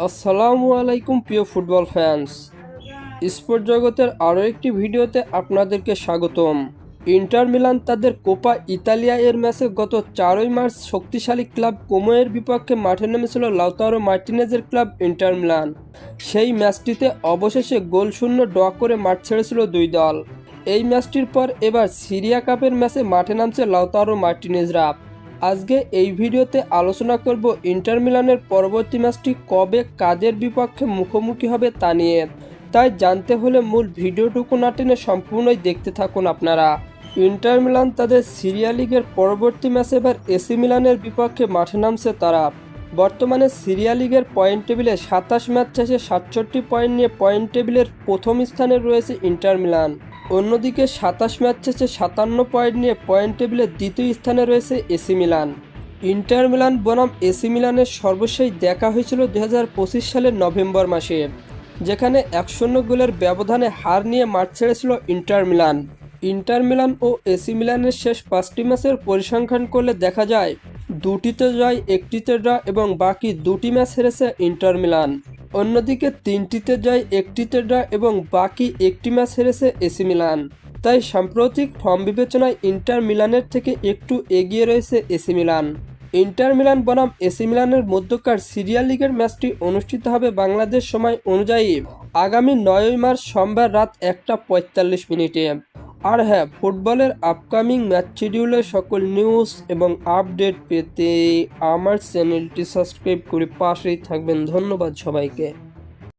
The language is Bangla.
আসসালামু আলাইকুম প্রিয় ফুটবল ফ্যান্স, স্পোর্ট জগতের আরও একটি ভিডিওতে আপনাদেরকে স্বাগতম। ইন্টার মিলান তাদের কোপা ইতালিয়া এর ম্যাচে গত 4ই মার্চ শক্তিশালী ক্লাব কোমোয়ের বিপক্ষে মাঠে নেমেছিল লাউতারো মার্টিনেজের ক্লাব ইন্টার মিলান। সেই ম্যাচটিতে অবশেষে গোলশূন্য ড্র করে মাঠ ছেড়েছিল দুই দল। এই ম্যাচটির পর এবার সিরিয়া কাপের ম্যাচে মাঠে নামছে লাউতারো মার্টিনেজরা। আজকে এই ভিডিওতে আলোচনা করব ইন্টার মিলানের পরবর্তী ম্যাচটি কবে কাদের বিপক্ষে মুখোমুখি হবে তা নিয়ে। তাই জানতে হলে মূল ভিডিওটুকু না টেনে সম্পূর্ণই দেখতে থাকুন আপনারা। ইন্টার মিলান তাদের সিরিয়া লিগের পরবর্তী ম্যাচে এবার এসি মিলানের বিপক্ষে মাঠে নামছে তারা। বর্তমানে সিরিয়া লিগের পয়েন্ট টেবিলে 27 ম্যাচ শেষে 67 পয়েন্ট নিয়ে পয়েন্ট টেবিলের প্রথম স্থানে রয়েছে ইন্টার মিলান। অন্যদিকে 27 ম্যাচ শেষে 57 পয়েন্ট নিয়ে পয়েন্ট টেবিলের দ্বিতীয় স্থানে রয়েছে এসি মিলান। ইন্টার মিলান বনাম এসি মিলানের সর্বশেষ দেখা হয়েছিল 2025 সালের নভেম্বর মাসে, যেখানে 1-0 গোলের ব্যবধানে হার নিয়ে মাঠ ছেড়েছিল ইন্টার মিলান। ইন্টার মিলান ও এসি মিলানের শেষ 5টি ম্যাচের পরিসংখ্যান করলে দেখা যায় 2টিতে জয়, 1টিতে ড্র এবং বাকি 2টি ম্যাচ হেরেছে ইন্টার মিলান। অন্যদিকে 3টিতে জয়, 1টিতে ড্র এবং বাকি 1টি ম্যাচ হেরেছে এসি মিলান। তাই সাম্প্রতিক ফর্ম বিবেচনায় ইন্টার মিলানের থেকে একটু এগিয়ে রয়েছে এসি মিলান। ইন্টার মিলান বনাম এসি মিলানের মধ্যকার সিরিয়া লিগের ম্যাচটি অনুষ্ঠিত হবে বাংলাদেশ সময় অনুযায়ী আগামী 9ই মার্চ সোমবার রাত 1:45 মিনিটে। আর হ্যাঁ, ফুটবলের আপকামিং ম্যাচ শিডিউলের সকল নিউজ এবং আপডেট পেতে আমার চ্যানেলটি সাবস্ক্রাইব করে পাশেই থাকবেন। ধন্যবাদ সবাইকে।